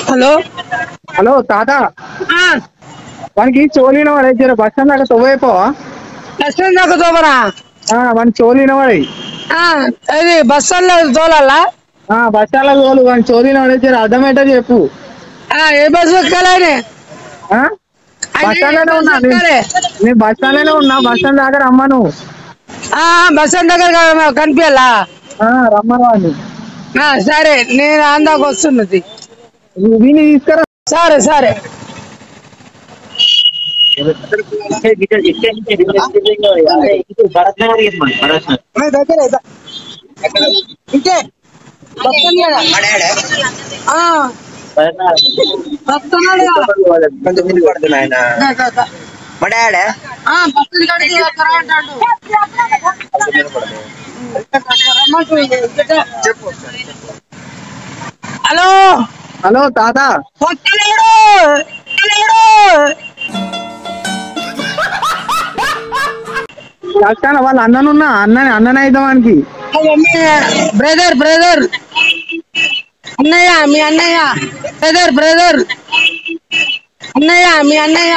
hello hello తాత వానికి చోలిన వాడు అయితే బస్ స్టాండ్ దాకా తొవ్వైపోవా బస్ స్టాండ్ దాకా తోమరా వాని చోలిన వాడి అది బస్ స్టాండ్ లో తోలాలా బస్ స్టాండ్ లో తోలు వాని చోలిన వాడు అర్థమేటో చెప్పు ఏ బస్సు ఎక్కాలని బస్ స్టాండ్ లోనే ఉన్నా నేను బస్ స్టాండ్ లోనే ఉన్నా బస్ స్టాండ్ దాకా రమ్మా నువ్వు బస్ స్టాండ్ దగ్గర కనిపించాలా రమ్మను వాడిని సరే నేను అందాక వస్తున్నది వీని తీసుకురా సరే సరే హలో హలో తాత వాళ్ళ అన్ననున్నా అన్ననే అవుతాం వానికి బ్రదర్ బ్రదర్ అన్నయ్య మీ అన్నయ్య బ్రదర్ బ్రదర్ అన్నయ్య మీ అన్నయ్య